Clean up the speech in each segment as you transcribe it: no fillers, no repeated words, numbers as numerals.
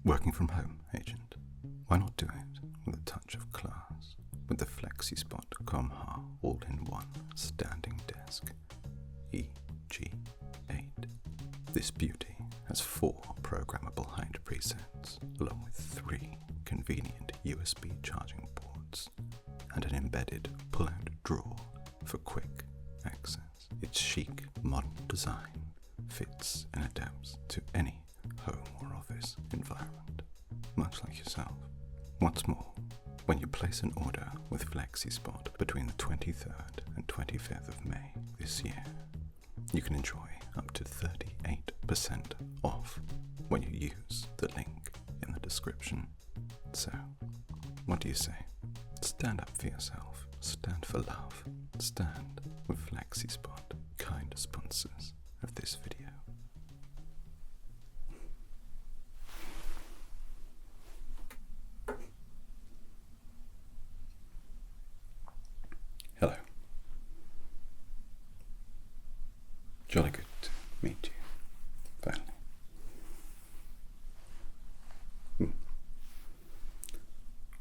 Working from home, agent? Why not do it with a touch of class with the FlexiSpot Comha all-in-one standing desk EG8? This beauty has 4 programmable height presets, along with 3 convenient USB charging ports and an embedded pull-out drawer for quick access. Its chic, modern design fits and adapts to any home or office environment, much like yourself. What's more, when you place an order with FlexiSpot between the 23rd and 25th of May this year, you can enjoy up to 38% off when you use the link in the description. So, what do you say? Stand up for yourself, stand for love, stand with FlexiSpot, kind sponsors of this video. Hello. Jolly good to meet you, finally.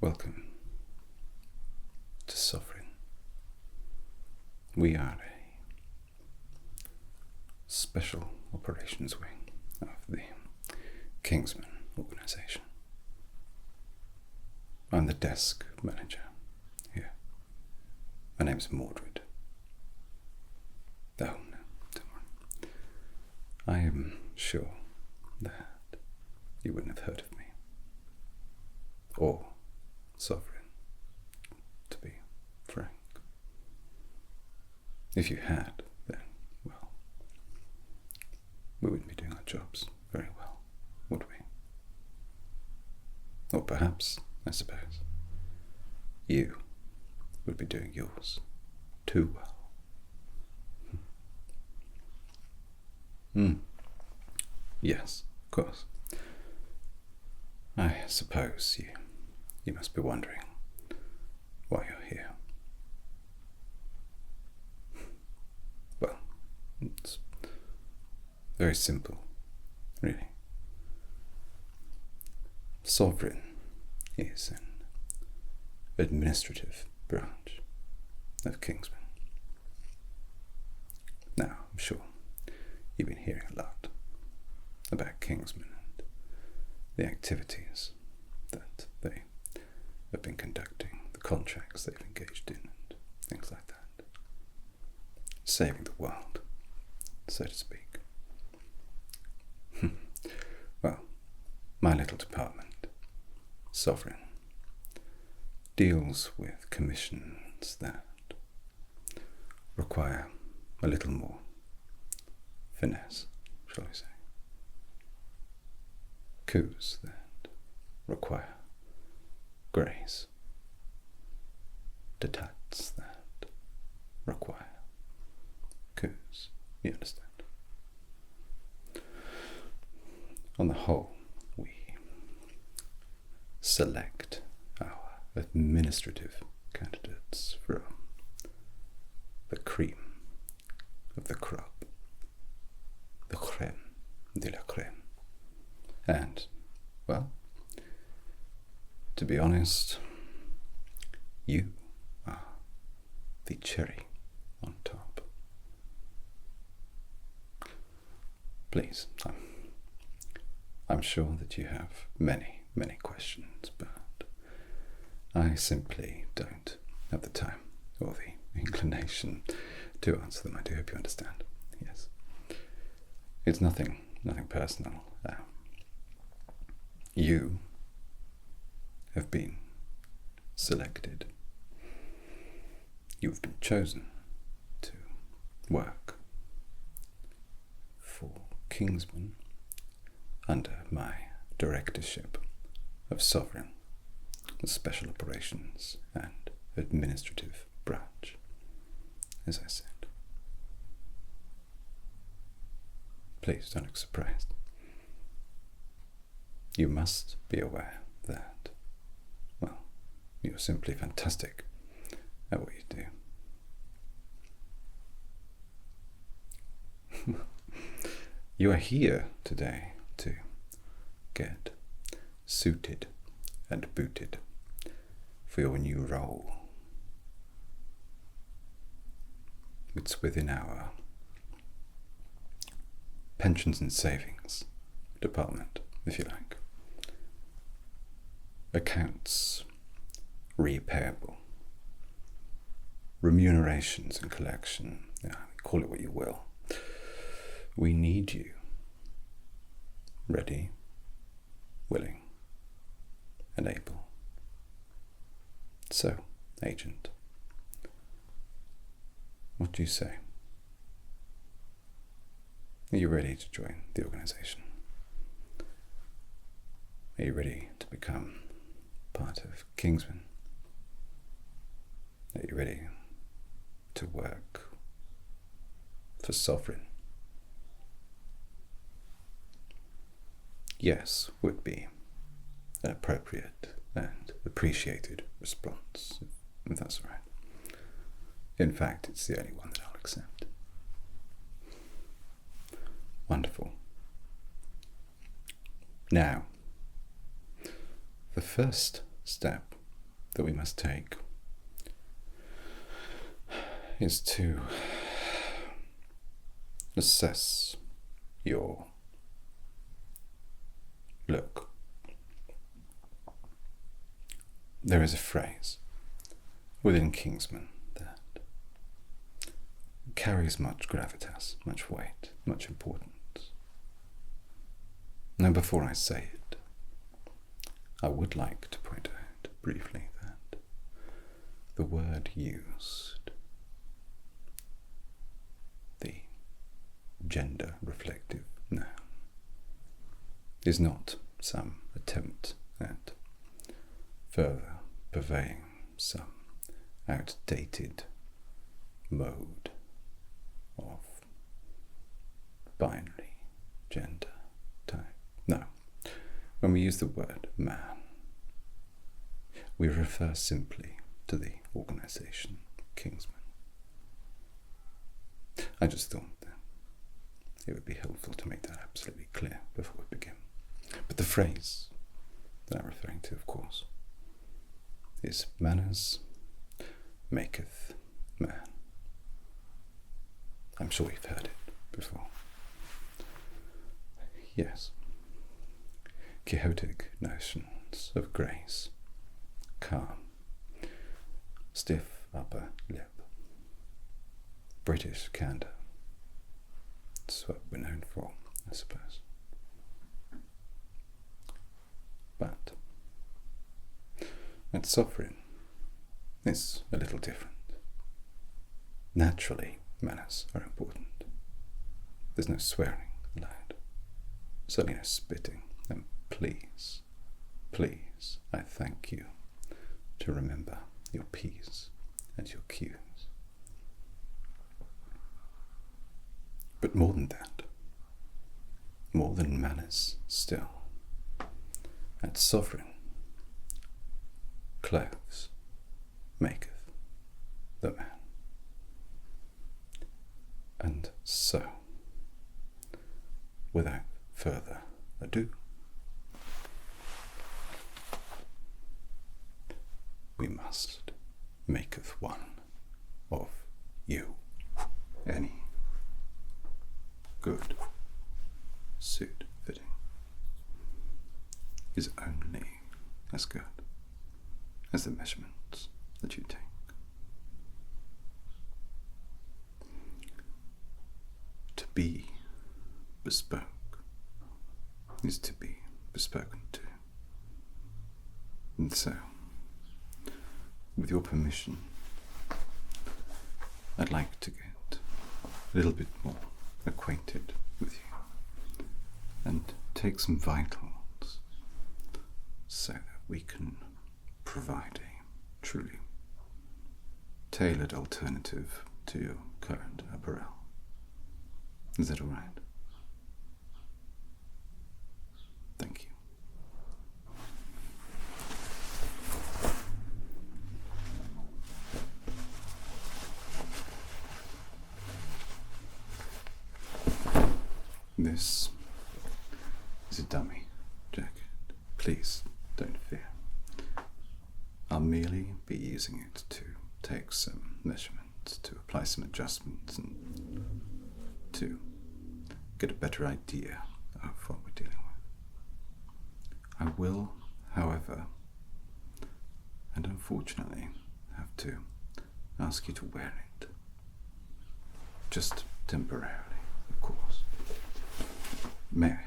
Welcome to Sovereign. We are a special operations wing of the Kingsman organization. I'm the desk manager here. My name's Mordred. Oh, no, don't worry. I am sure that you wouldn't have heard of me. Or Sovereign, to be frank. If you had, then, well, we wouldn't be doing our jobs very well, would we? Or perhaps, I suppose, you would be doing yours too well. Yes, of course. I suppose you must be wondering why you're here. Well, it's very simple, really. Sovereign is an administrative branch of Kingsman. Now, I'm sure you've been hearing a lot about Kingsman and the activities that they have been conducting, the contracts they've engaged in, and things like that. Saving the world, so to speak. Well, my little department, Sovereign, deals with commissions that require a little more finesse, shall we say. Coups that require grace. Detats that require coups. You understand? On the whole, we select our administrative candidates from the cream of the crop, the crème de la crème. And, well, to be honest, you are the cherry on top. Please, I'm sure that you have many, many questions, but I simply don't have the time or the inclination to answer them. I do hope you understand. Yes. It's nothing personal. You have been selected. You've been chosen to work for Kingsman under my directorship of Sovereign, the Special Operations and Administrative Branch, as I said. Please don't look surprised. You must be aware that, well, you're simply fantastic at what you do. You are here today to get suited and booted for your new role. It's within our pensions and savings department, if you like. Accounts repayable, remunerations and collection, call it what you will. We need you ready, willing, and able. So, agent, what do you say? Are you ready to join the organization? Are you ready to become part of Kingsman? Are you ready to work for Sovereign? Yes would be an appropriate and appreciated response, if that's all right. In fact, it's the only one that I'll accept. Wonderful. Now, the first step that we must take is to assess your look. There is a phrase within Kingsman that carries much gravitas, much weight, much importance. Now, before I say it, I would like to point out briefly that the word used, the gender-reflective noun, is not some attempt at further purveying some outdated mode of binary gender type. No. When we use the word man, we refer simply to the organization Kingsman. I just thought that it would be helpful to make that absolutely clear before we begin. But the phrase that I'm referring to, of course, is manners maketh man. I'm sure you've heard it before. Yes. Quixotic notions of grace, calm, stiff upper lip, British candour. That's what we're known for, I suppose. But at Sovereign, it's a little different. Naturally, manners are important. There's no swearing allowed, certainly no spitting, and please, please, I thank you to remember your P's and your Q's. But more than that, more than manners still, at Sovereign, clothes maketh the man. And so, without further ado, we must maketh one of you. Any good suit fitting is only as good as the measurements that you take. To be bespoke is to be bespoken to. And so, with your permission, I'd like to get a little bit more acquainted with you and take some vitals so that we can provide a truly tailored alternative to your current apparel. Is that all right? Thank you. This is a dummy jacket, please don't fear. I'll merely be using it to take some measurements, to apply some adjustments, and to get a better idea of what we're dealing with. I will, however, and unfortunately, have to ask you to wear it. Just temporarily, of course. May I?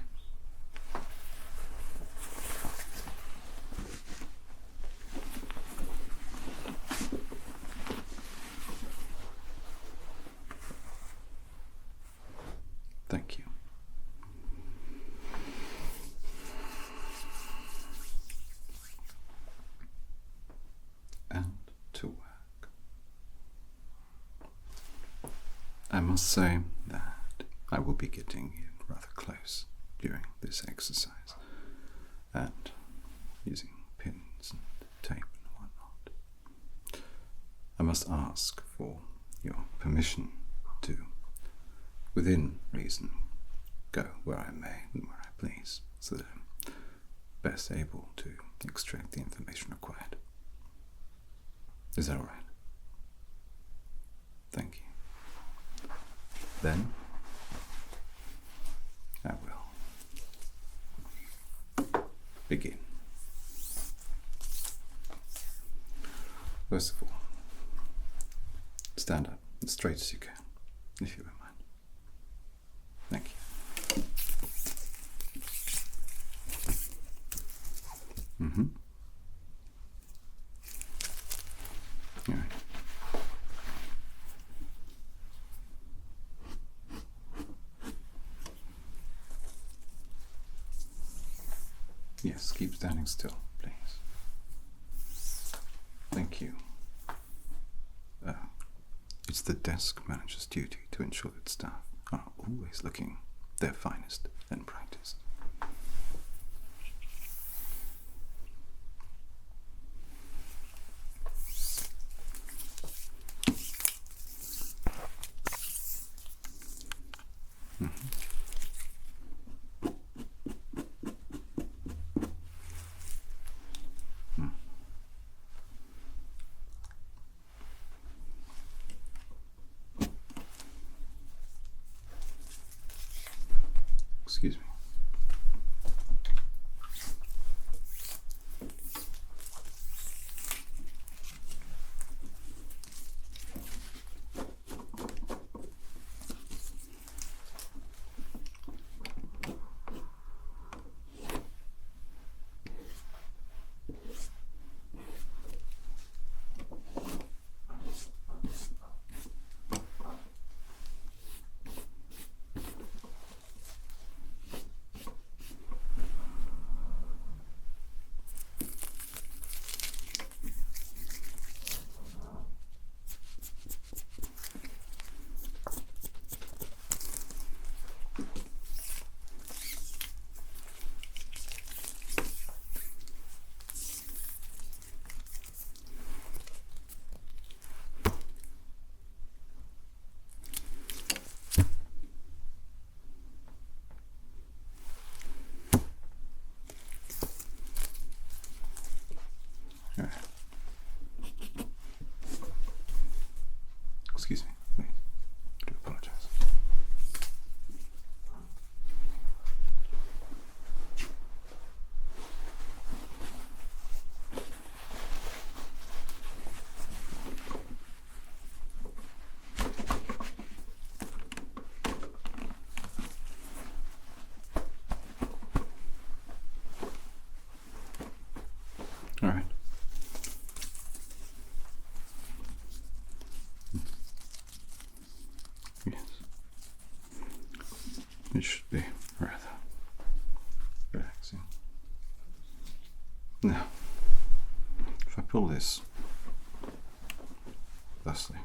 Thank you. And to work. I must say that I will be getting in rather close during this exercise and using pins and tape and whatnot. I must ask for your permission to, within reason, go where I may and where I please, so that I'm best able to extract the information required. Is that all right? Thank you. Then I will begin. First of all, stand up as straight as you can, if you don't mind. Thank you. All right. Yes, keep standing still, please. Thank you. It's the desk manager's duty to ensure that staff are always looking their finest and brightest. Excuse me. Excuse me, please. I do apologize. All right. Yes. It should be rather relaxing. Now, if I pull this thusly,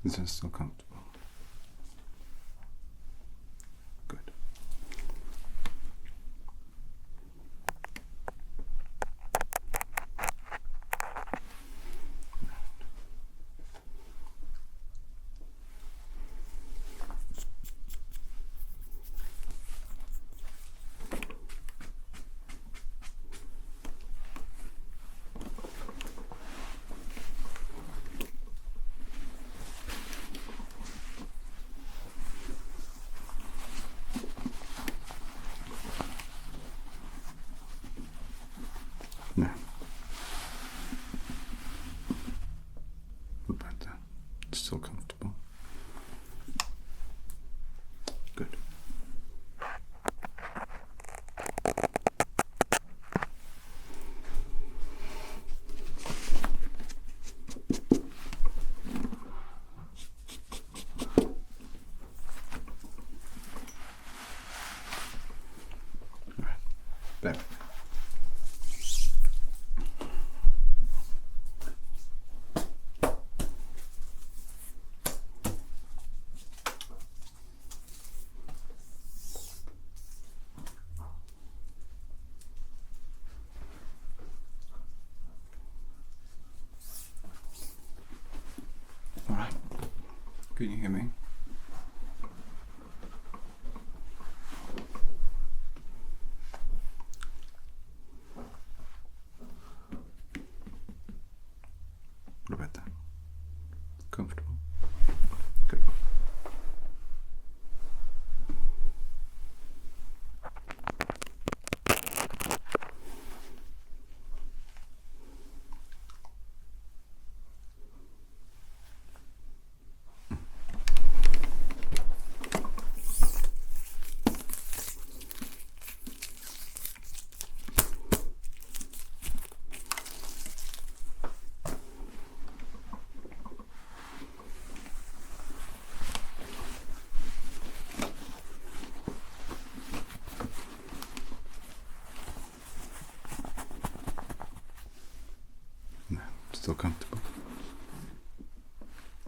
is that still comfortable? Good. bear with me. All right. Can you hear me? What about that? Comfortable? Good. No, still comfortable?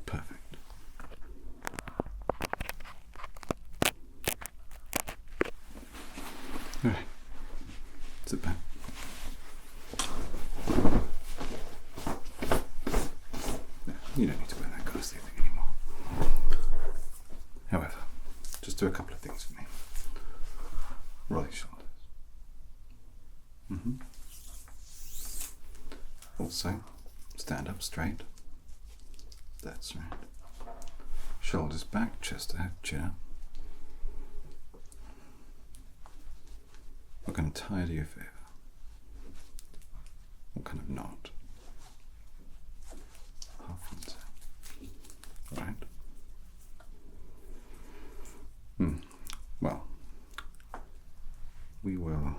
Perfect. All right, sit back. No, you don't need to wear that ghastly thing anymore. However, just do a couple of things for me. Roll your shoulders. Also, stand up straight. That's right. Shoulders back, chest out, chin up. What kind of tie do you favour? What kind of knot? Half and so. Right. Well, we will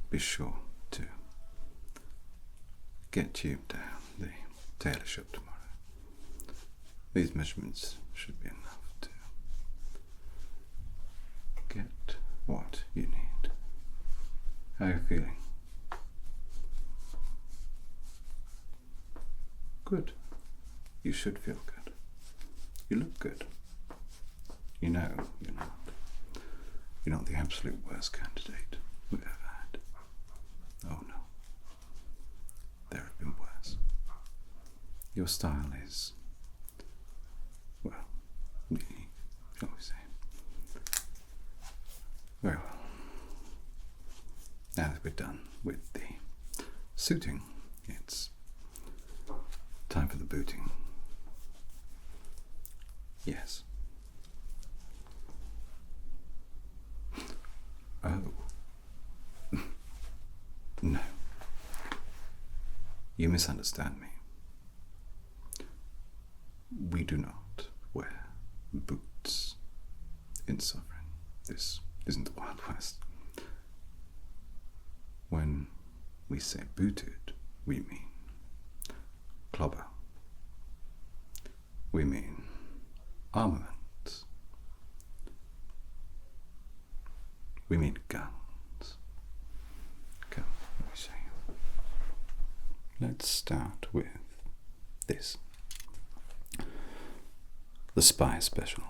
be sure to get you down the tailor shop tomorrow. These measurements should be enough to get what you need. How are you feeling? Good. You should feel good. You look good. You know you're not. You're not the absolute worst candidate we've ever had. Oh no. There have been worse. Your style is, well, unique, shall we say. Very well. Now that we're done with the suiting, it's time for the booting. Yes. Oh. No. You misunderstand me. We do not wear boots in Sovereign. This isn't the Wild West. When we say booted, we mean clobber. We mean armament. We mean guns. Come, let me show you. Let's start with this. The Spy Special.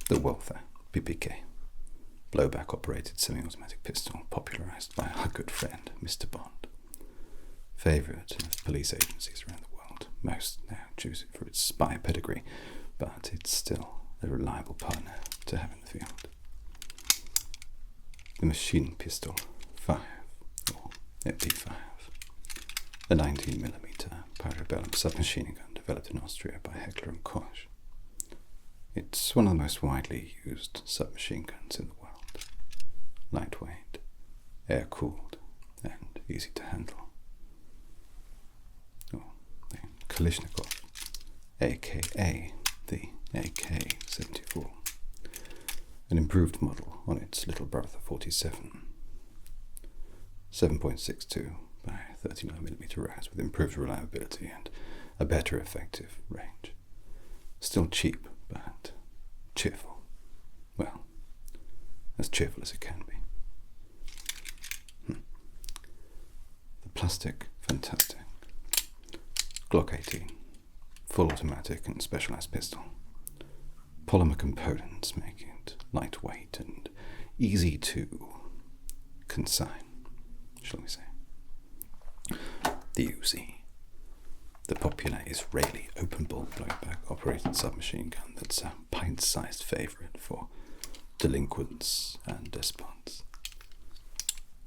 The Walther PPK. Blowback operated semi-automatic pistol popularized by our good friend, Mr. Bond. Favorite of police agencies around the world. Most now choose it for its spy pedigree, but it's still a reliable partner to have in the field. The Machine Pistol 5, or MP5, a 19mm Parabellum submachine gun developed in Austria by Heckler & Koch. It's one of the most widely used submachine guns in the world. Lightweight, air-cooled, and easy to handle. Oh, the Kalashnikov, aka the AK-74. An improved model on its little brother 47. 7.62 by 39mm rounds with improved reliability and a better effective range. Still cheap, but cheerful. Well, as cheerful as it can be. Plastic, fantastic. Glock 18, full automatic and specialized pistol. Polymer components make it lightweight and easy to consign, shall we say. The Uzi, the popular Israeli open-bolt blowback operated submachine gun that's a pint-sized favourite for delinquents and despots.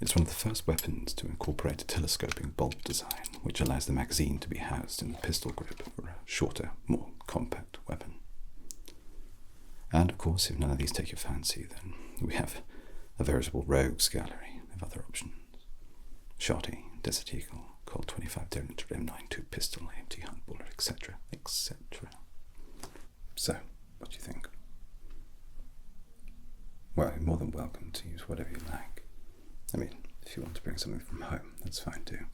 It's one of the first weapons to incorporate a telescoping bolt design, which allows the magazine to be housed in the pistol grip for a shorter, more compact weapon. And of course, if none of these take your fancy, then we have a veritable rogues gallery of other options. Shotty, Desert Eagle, Colt 25 Derringer M92 pistol, AMT hunt bullet, etc., etc. So, what do you think? Well, you're more than welcome to use whatever you like. I mean, if you want to bring something from home, that's fine too.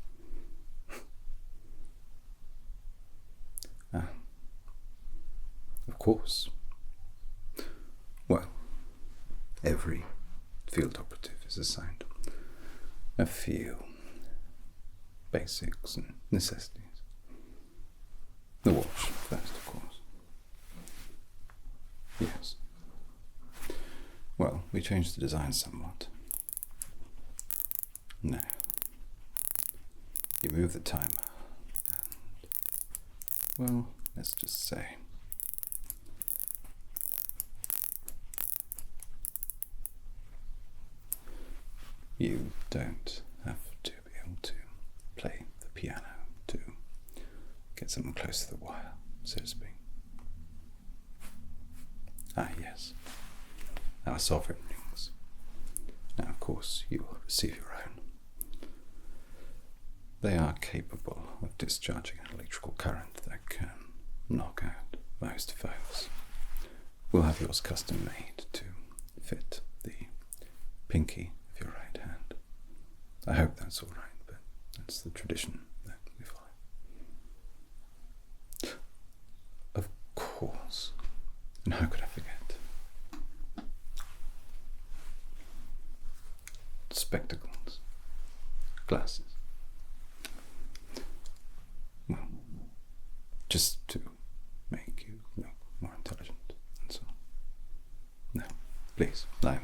Of course. Well, every field operative is assigned a few basics and necessities. The watch first, of course. Yes. Well, we changed the design somewhat. Now, you move the timer and, well, let's just say you don't have to be able to play the piano to get something close to the wire, so to speak. Ah, yes. Our sovereign rings. Now, of course, you will receive your own. They are capable of discharging an electrical current that can knock out most foes. We'll have yours custom made to fit the pinky of your right hand. I hope that's all right, but that's the tradition that we follow. Of course. And how could I forget? Spectacles. Glasses. Well, just to make you look more intelligent and so on. Now, please, allow me.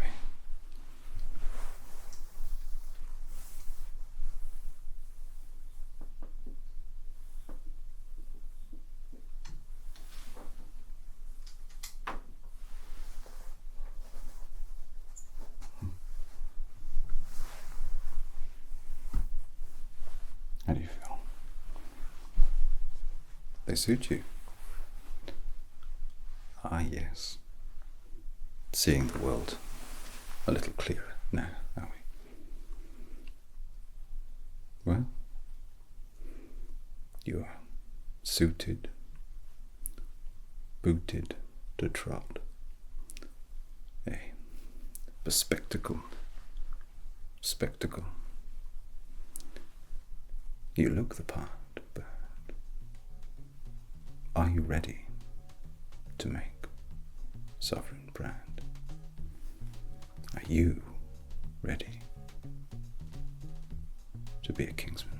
How do you feel? They suit you? Ah, yes. Seeing the world a little clearer now, are we? Well, you are suited, booted to trot. A bespectacled spectacle. You look the part, but are you ready to make sovereign brand? Are you ready to be a Kingsman?